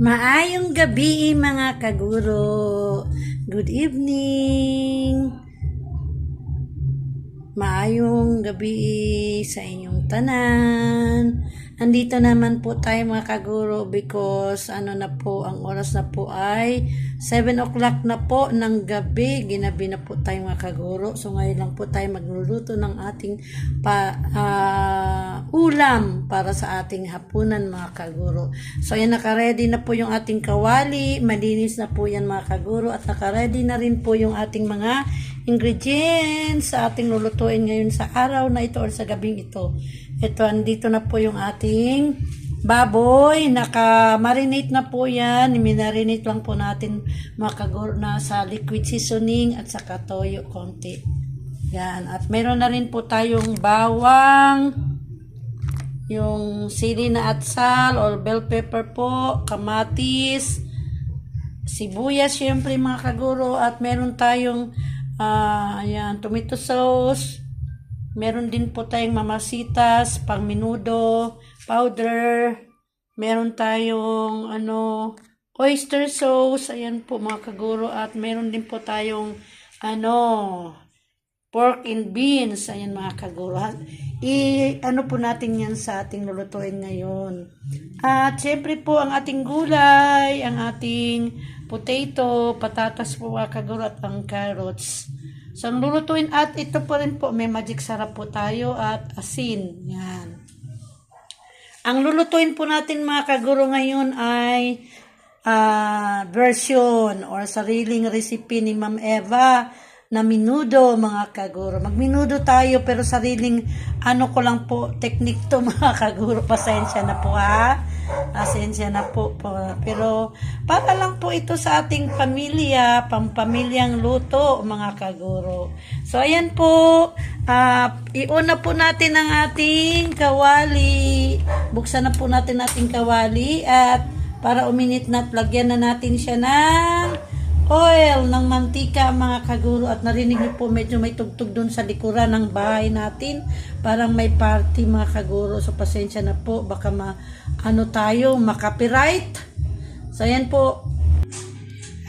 Maayong gabi mga kaguro. Good evening. Maayong gabi sa inyong tanan. Andito naman po tayo mga kaguro because na po, ang oras na po ay 7 o'clock na po ng gabi. Ginabi na po tayo mga kaguro. So ngayon lang po tayo magluluto ng ating ulam para sa ating hapunan mga kaguro. So ayan, naka-ready na po yung ating kawali. Malinis na po yan mga kaguro. At naka-ready na rin po yung ating mga ingredients sa ating lulutuin ngayon sa araw na ito or sa gabing ito. Ito, andito na po yung ating baboy. Naka-marinate na po yan. Minarinate lang po natin mga kaguro na sa liquid seasoning at saka toyo konti. Yan. At meron na rin po tayong bawang, yung sili na atsal or bell pepper po, kamatis, sibuyas syempre mga kaguro, at meron tayong ayan, tomato sauce. Meron din po tayong mamasitas, pang menudo, powder. Meron tayong oyster sauce. Ayan po mga kaguro. At meron din po tayong pork and beans. Ayan mga kaguro. Po natin yan sa ating lulutuin ngayon. At syempre po ang ating gulay, ang ating potato, patatas po mga kaguro, at ang carrots. So, ang lulutuin, at ito po rin po, may magic sarap po tayo at asin. Yan. Ang lulutuin po natin mga kaguro ngayon ay version or sariling recipe ni Ma'am Eva na menudo mga kaguro. Magmenudo tayo pero sariling ko lang po, technique to mga kaguro. Pasensya na po ha. Pasensya na po. Pero para lang po ito sa ating pamilya, pampamilyang luto mga kaguro. So ayan po, iuna po natin ang ating kawali. Buksan na po natin ating kawali at para uminit na at lagyan na natin siya ng oil, ng mantika mga kaguro. At narinig niyo po medyo may tugtog doon sa likuran ng bahay natin. Parang may party mga kaguro. So pasensya na po, baka tayo makapiright. So ayan po.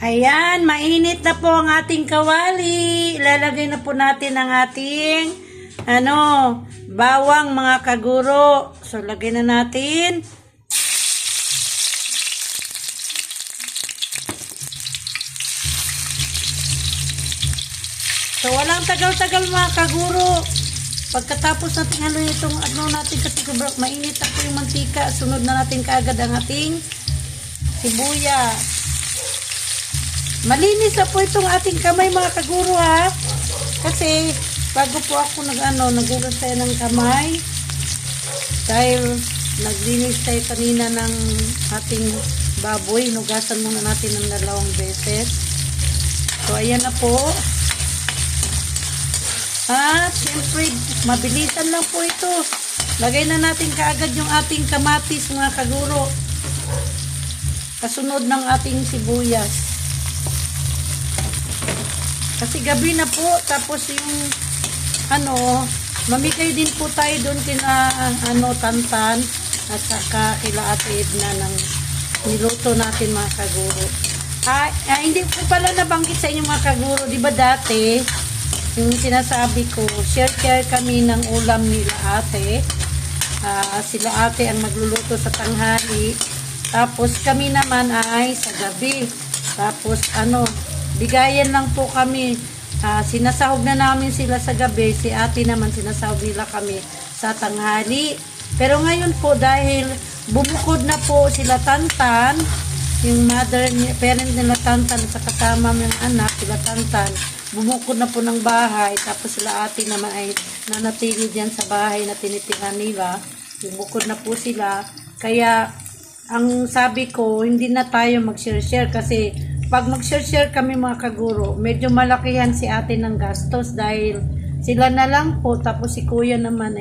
Ayan, mainit na po ang ating kawali. Ilalagay na po natin ang ating bawang mga kaguro. So lagay na natin. So, walang tagal-tagal mga kaguro. Pagkatapos natin itong natin kasi mainit na po yung mantika. Sunod na natin kaagad ang ating sibuyas. Malinis na po itong ating kamay mga kaguro ha. Kasi, bago po ako nagugas tayo ng kamay. Dahil naglinis tayo kanina ng ating baboy. Nugasan muna natin ng 2 beses. So, ayan na po. At siyempre, mabilisan lang po ito. Lagay na natin kaagad yung ating kamatis mga kaguro. Kasunod ng ating sibuyas. Kasi gabi na po. Tapos yung mamikay din po tayo doon kina Tantan at saka kila Ate Edna ng niluto natin mga kaguro. Hindi ko pala nabanggit sa inyo mga kaguro. Diba dati yung sinasabi ko, share kami ng ulam nila ate. Sila ate ang magluluto sa tanghali. Tapos kami naman ay sa gabi. Tapos bigayan lang po kami. Sinasahog na namin sila sa gabi. Si ate naman sinasahog nila kami sa tanghali. Pero ngayon po dahil bumukod na po sila Tantan, yung parent nila Tantan sa kasama ng anak, sila Tantan, bumukod na po ng bahay. Tapos sila ate naman ay nanatili dyan sa bahay na tinitirahan nila. Bumukod na po sila. Kaya, ang sabi ko, hindi na tayo mag-share kasi pag mag-share kami mga kaguro, medyo malakihan si ate ng gastos dahil sila na lang po. Tapos si kuya naman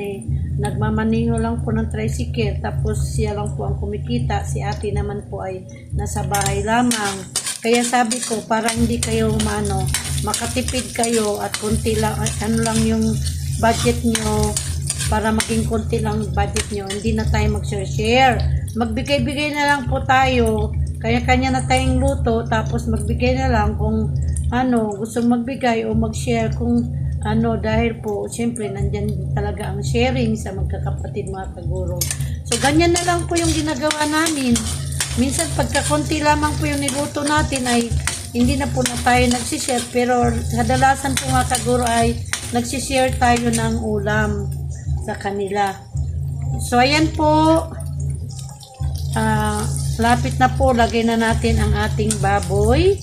nagmamaniho lang po ng tricycle. Tapos siya lang po ang kumikita. Si ate naman po ay nasa bahay lamang. Kaya sabi ko, para hindi kayo makatipid kayo at konti lang, lang yung budget nyo, para maging konti lang budget nyo, hindi na tayo mag-share. Magbigay-bigay na lang po tayo kanya-kanya na tayong luto, tapos magbigay na lang kung ano, gusto magbigay o mag-share kung ano, dahil po, siyempre, nandyan talaga ang sharing sa magkakapatid mga kaguro. So, ganyan na lang po yung ginagawa namin. Minsan, pagkakunti lamang po yung niluto natin ay hindi na po na tayo nagsishare, pero kadalasan po mga kaguro ay nagsishare tayo ng ulam sa kanila. So, ayan po. Lapit na po, lagay na natin ang ating baboy.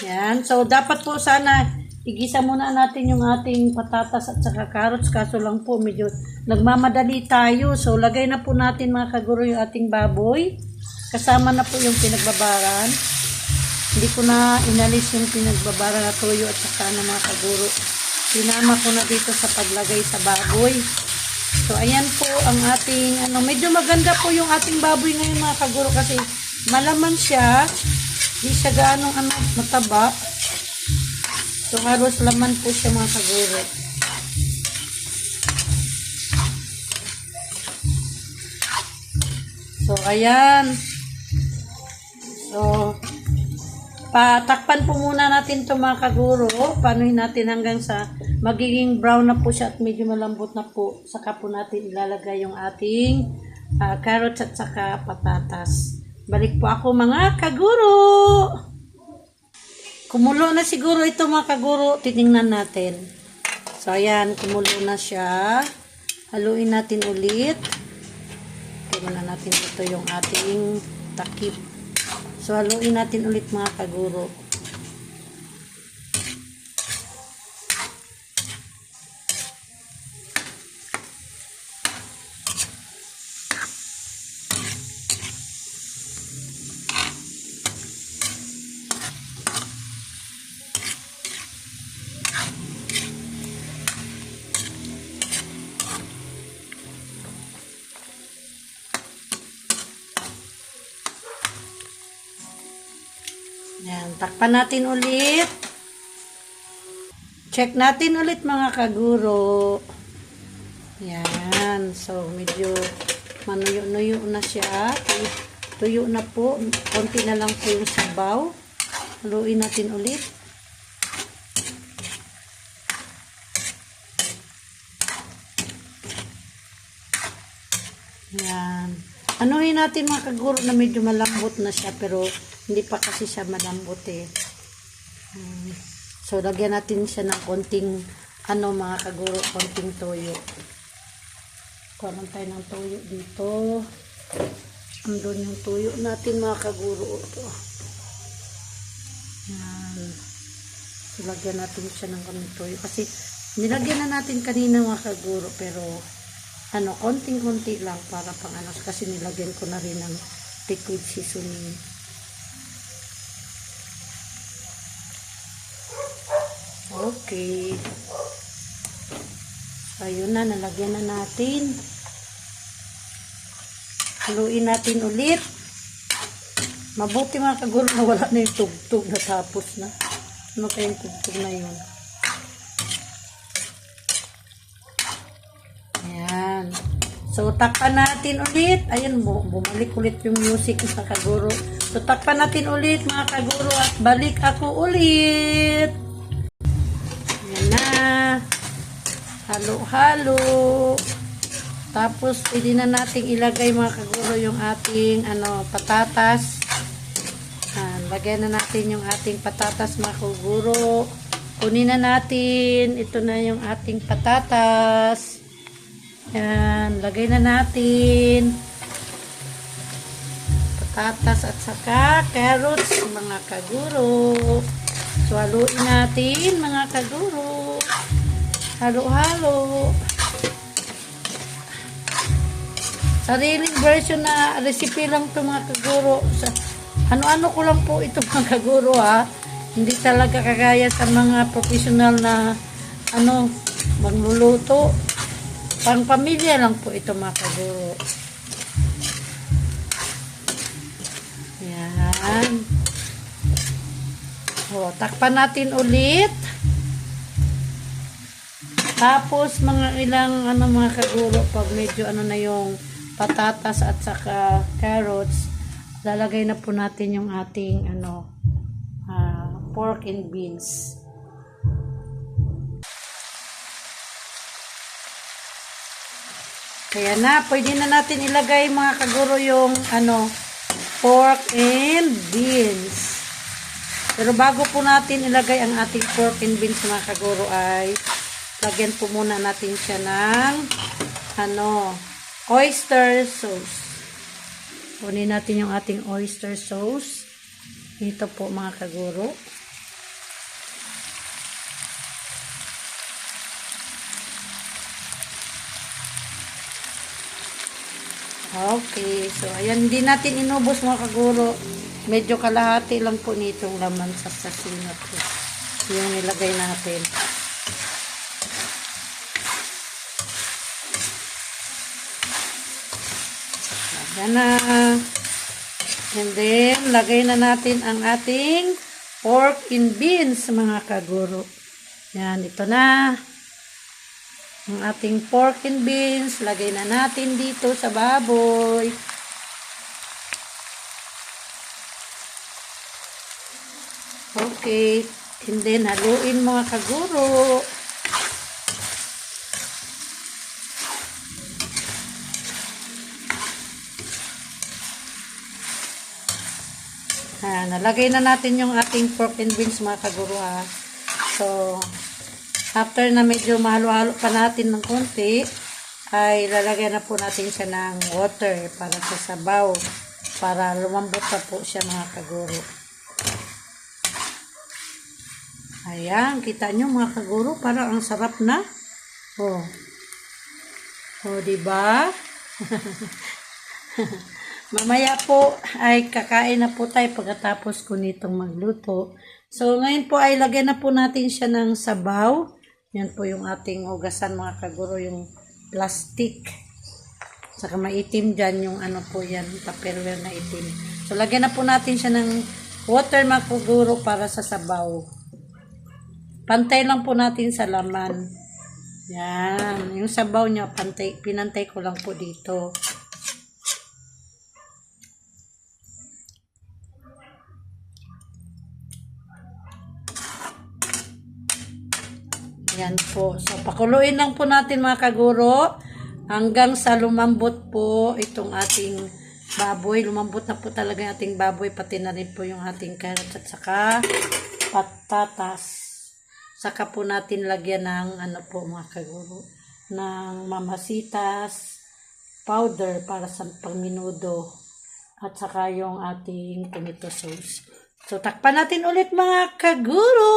Yan. So, dapat po sana igisa muna natin yung ating patatas at saka carrots. Kaso lang po, medyo nagmamadali tayo. So, lagay na po natin mga kaguro yung ating baboy. Kasama na po yung pinagbabaran. Hindi ko na inalis yung pinagbabaran na toyo at saka na mga kaguro. Sinama ko na dito sa paglagay sa baboy. So, ayan po ang ating, medyo maganda po yung ating baboy ngayon mga kaguro kasi malaman siya. Hindi siya gaanong mataba. So, halos laman po siya mga kaguro. So, ayan. So, patakpan po muna natin ito mga kaguro. Panuhin natin hanggang sa magiging brown na po siya at medyo malambot na po. Saka po natin ilalagay yung ating carrots at saka patatas. Balik po ako mga kaguro. Kumulo na siguro ito mga kaguro. Titingnan natin. So ayan, kumulo na siya. Haluin natin ulit. Tingnan natin ito yung ating takip. So, haluin natin ulit mga kaguro. Yan, takpan natin ulit. Check natin ulit mga kaguro. Yan, so medyo manuyo-nuyo na siya. Tuyo na po. Konti na lang po yung sabaw. Haluin natin ulit. Yan. Anuhin natin mga kaguro na medyo malambot na siya pero hindi pa kasi siya malambot eh. So, lagyan natin siya ng konting mga kaguro, konting toyo. Kuha lang tayo ng toyo dito. Andun yung toyo natin mga kaguro. Ito. Yan. So, lagyan natin siya ng konting toyo. Kasi, nilagyan na natin kanina mga kaguro pero konting-konti lang para pang kasi nilagyan ko na rin ng liquid seasoning. Okay. So, ayun na, nalagyan na natin. Haluin natin ulit. Mabuti mga kaguro na wala na yung tugtog na tapos na. Ano kayang tugtog na yun? Ayan. So, takpan natin ulit. Ayan, bumalik ulit yung music sa kaguro. So, takpan natin ulit mga kaguro at balik ako ulit. Ayan na. Halo-halo. Tapos, pwede na natin ilagay mga kaguro yung ating patatas. Ayan, lagay na natin yung ating patatas mga kaguro. Kunin na natin. Ito na yung ating patatas. Yan, lagay na natin patatas at saka carrots mga kaguro. So, haluin natin mga kaguro. Halo-halo. Sariling version na recipe lang ito mga kaguro. Ano-ano ko lang po ito mga kaguro ha. Hindi talaga kagaya sa mga professional na magluluto. Pang pamilya lang po ito mga kaguro. Yan. O, takpan natin ulit. Tapos mga ilang mga kaguro, pag medyo na yung patatas at saka carrots, lalagay na po natin yung ating pork and beans. Kaya na, pwede na natin ilagay mga kaguro yung pork and beans. Pero bago po natin ilagay ang ating pork and beans mga kaguro ay lagyan po muna natin siya ng oyster sauce. Kunin natin yung ating oyster sauce. Ito po mga kaguro. Okay, so ayan, hindi natin inubos mga kaguro. Medyo kalahati lang po nitong laman sa sasina po. Yung nilagay natin. Ayan na. And then, lagay na natin ang ating pork and beans mga kaguro. Yan, ito na. Ang ating pork and beans, lagay na natin dito sa baboy. Okay, and then haluin mga kaguro. Nalagay na natin yung ating pork and beans mga kaguro ha. So, after na medyo mahalo-halo pa natin ng konti, ay lalagyan na po natin siya ng water para sa sabaw. Para lumambot na po siya mga kaguro. Ayan, kita nyo mga kaguro, parang ang sarap na. Oh. Oh, diba? Mamaya po ay kakain na po tayo pagkatapos ko nitong magluto. So, ngayon po ay lagyan na po natin siya ng sabaw. Yan po yung ating hugasan mga kaguro, yung plastic. Saka maitim dyan yung po yan, tupperware na itim. So, lagyan na po natin siya ng water mga kaguro para sa sabaw. Pantay lang po natin sa laman. Yan. Yung sabaw niya, pinantay ko lang po dito. Yan po. So, pakuluin lang po natin mga kaguro hanggang sa lumambot po itong ating baboy. Lumambot na po talaga yung ating baboy, pati na rin po yung ating carrots at saka patatas. Saka po natin lagyan ng po mga kaguro, ng mamasitas powder para sa pangminudo at saka yung ating tomato sauce. So, takpan natin ulit mga kaguro.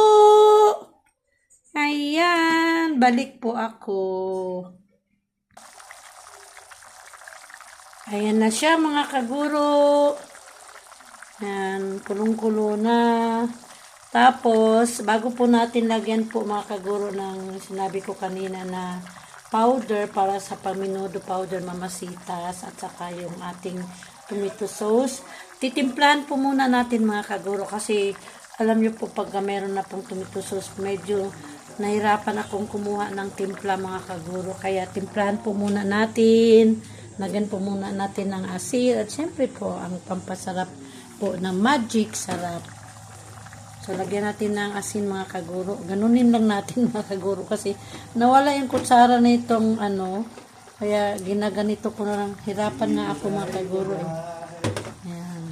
Ayan, balik po ako. Ayan na siya mga kaguro. Ayan, kulong-kulo na. Tapos, bago po natin lagyan po mga kaguro ng sinabi ko kanina na powder para sa paminudo powder, mamasitas at saka yung ating tomato sauce. Titimplahan po muna natin mga kaguro kasi alam nyo po pag meron na pong tomato sauce, medyo nahirapan akong kumuha ng timpla mga kaguro. Kaya timplahan po muna natin. Lagyan po muna natin ng asin. At syempre po, ang pampasarap po ng magic sarap. So, lagyan natin ng asin mga kaguro. Ganunin lang natin mga kaguro. Kasi nawala yung kutsara na itong Kaya ginaganito ko na lang. Hirapan nga ako mga kaguro. Ayan.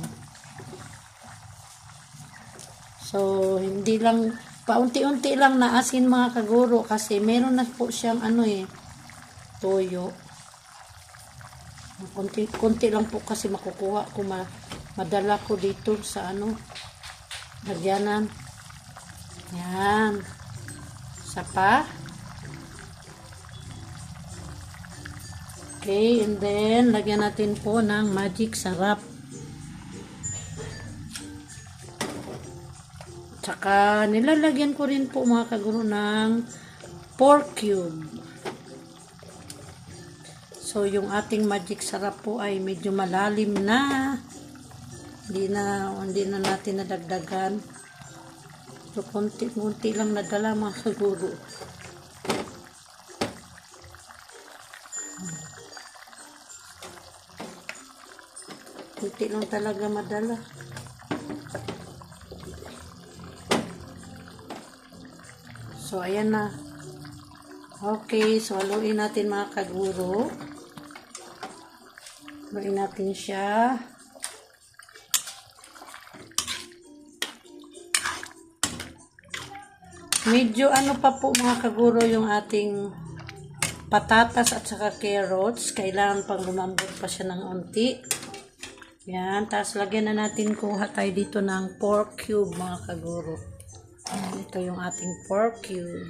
So, hindi lang paunti-unti lang na asin mga kaguro kasi meron na po siyang toyo. Kunti lang po kasi makukuha ko, madala ko dito sa lagyanan. Yan. Sapa. Okay, and then lagyan natin po ng magic sarap. Tsaka nilalagyan ko rin po mga kaguro ng pork cube. So yung ating magic sarap po ay medyo malalim na. Hindi na natin nadagdagan. So konti lang nadala mga kaguro. Kunti lang talaga madala. So, ayan na. Okay, so haluin natin mga kaguro. Haluin natin siya. Medyo ano pa po mga kaguro yung ating patatas at saka carrots. Kailangan pang lumambot pa siya ng unti. Yan, tapos lagyan na natin, kuha tayo dito ng pork cube mga kaguro. Yan, ito yung ating pork cube.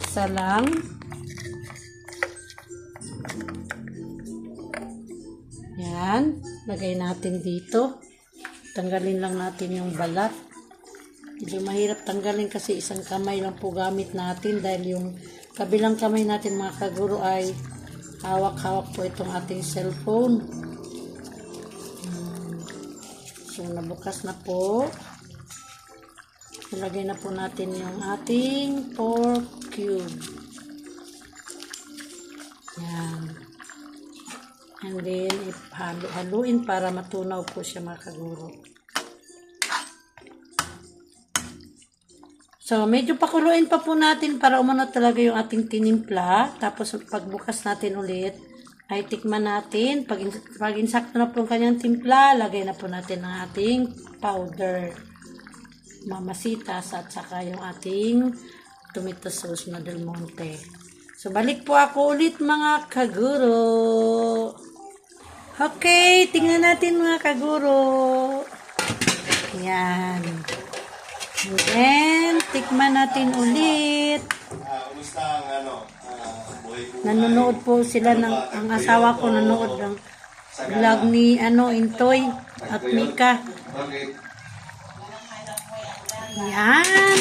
Isa lang. Yan, lagay natin dito. Tanggalin lang natin yung balat. Medyo mahirap tanggalin kasi isang kamay lang po gamit natin dahil yung kabilang kamay natin mga kaguro ay hawak-hawak po itong ating cellphone. So, nabukas na po. Ilagay na po natin yung ating pork cube. Yan. And then, haluin para matunaw po siya mga kaguro. So, medyo pakuluin pa po natin para umano talaga yung ating tinimpla. Tapos, pagbukas natin ulit, ay tikman natin. Pag insakto na po yung kanyang timpla, lagay na po natin ang ating powder. Mamasitas at saka yung ating tomato sauce na Del Monte. So, balik po ako ulit mga kaguro. Okay, tingnan natin mga kaguro. Yan. And then, tikman natin ulit. Kumusta ang buhay-buhay? Nanonood po sila ang asawa ko nanonood ng vlog ni Intoy at Mika. Bakit? Yan.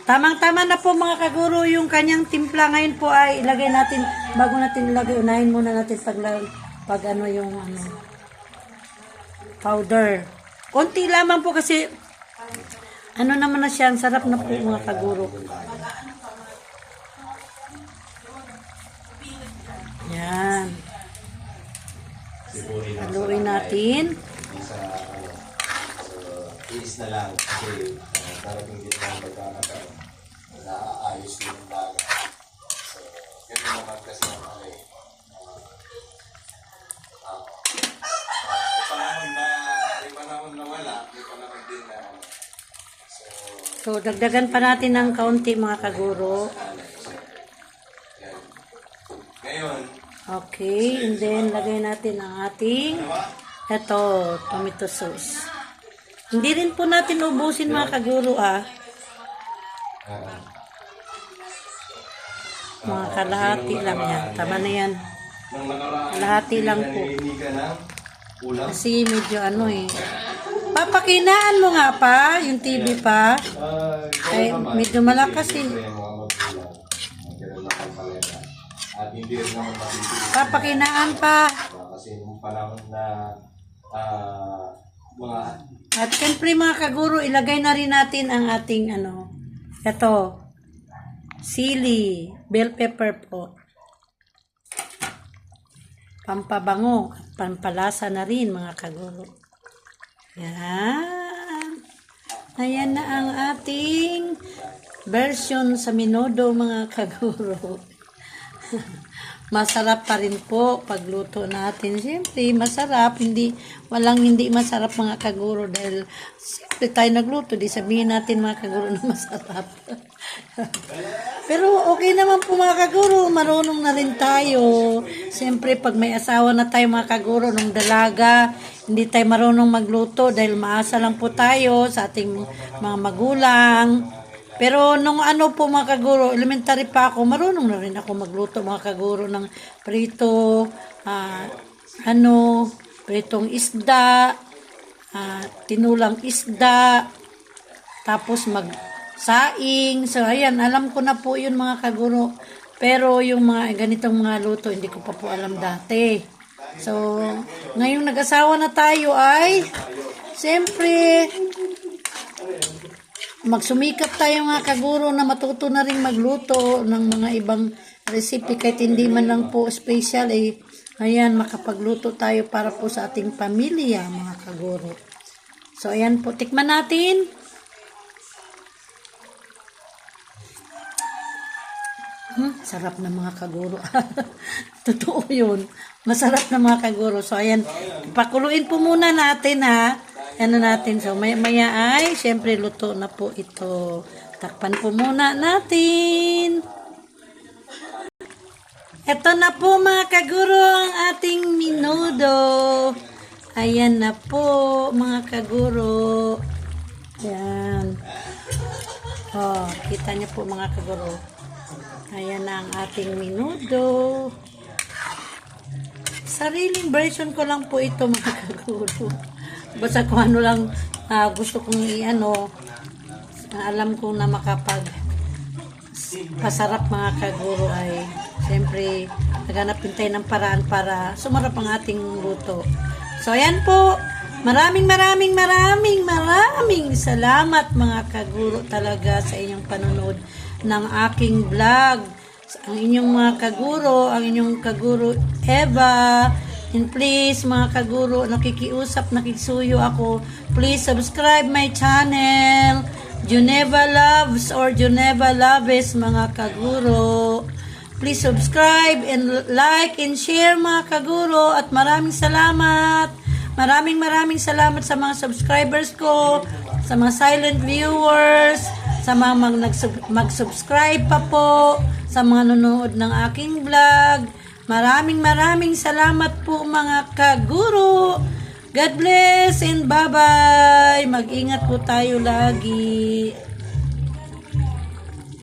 Tamang-tama na po mga kaguro yung kanyang timpla. Ngayon po ay ilagay natin, bago natin ilagay, unahin muna natin pag yung powder. Konti lamang po kasi naman na siya, ang sarap na po mga kaguro. Yan. Haluin natin. Iis na lang kasi darating din ang pagkakataon. Naaayos din yung bagay. So, ganun naman kasi ang may panahon na wala, may panahon din na So, dagdagan pa natin ng kaunti mga kaguro. ngayon, Okay, and then lagay natin ang ating tomato sauce. Hindi rin po natin ubusin mga kaguro Mga kalahati lang yan. Tama na yan. nung nakaraan, Kalahati lang po. nahihini ka ng ulam. Kasi medyo Papakinaan mo nga pa, yung TV pa. Ay, medyo malakas eh. At hindi rin naman matitiis. Papakinaan pa. Kasi nung panahon na mga At syempre mga kaguro, ilagay na rin natin ang ating sili, bell pepper po. Pampabango, pampalasa na rin mga kaguro. Yan. Ayan na ang ating version sa menudo mga kaguro. Masarap pa rin po pagluto natin. Siyempre, masarap. Walang hindi masarap mga kaguro dahil siyempre tayo nagluto. Di sabihin natin mga kaguro na masarap. Pero okay naman po mga kaguro. Marunong na rin tayo. Siyempre, pag may asawa na tayo mga kaguro nung dalaga, hindi tayo marunong magluto dahil maasa lang po tayo sa ating mga magulang. Pero nung po mga kaguro, elementary pa ako, marunong na rin ako magluto mga kaguro ng prito, pritong isda, tinulang isda, tapos magsaing. So ayan, alam ko na po yun mga kaguro. Pero yung mga ganitong mga luto, hindi ko pa po alam dati. So, ngayong nag-asawa na tayo ay, siyempre, magsumikap tayo mga kaguro na matuto na rin magluto ng mga ibang recipe kahit hindi man lang po special Ayan, makapagluto tayo para po sa ating pamilya, mga kaguro. So, ayan po, tikman natin. Sarap na mga kaguro. Totoo yun. Masarap na mga kaguro. So, ayan, pakuluin po muna natin ha. Ano natin. So, maya ay, syempre, luto na po ito. Takpan po muna natin. Ito na po mga kaguro ang ating minudo. Ayan na po mga kaguro. Ayan. Oh, kita niyo po mga kaguro. Ayan na ang ating minudo. Sariling version ko lang po ito mga kaguro. Basta kung ano lang gusto kong i-ano, alam ko na pasarap mga kaguro ay siyempre naghanapin tayo ng paraan para sumarap ang ating luto. So ayan po, maraming salamat mga kaguro talaga sa inyong panonood ng aking vlog. Ang inyong mga kaguro, ang inyong kaguro Eva. And please mga kaguro, nakikisuyo ako, please subscribe my channel Geneva Loves or Geneva Loves mga kaguro. Please subscribe and like and share mga kaguro at maraming salamat. Maraming salamat sa mga subscribers ko, sa mga silent viewers, sa mga mag-subscribe pa po, sa mga nanonood ng aking vlog. Maraming salamat po mga kaguro. God bless and bye-bye. Mag-ingat po tayo lagi.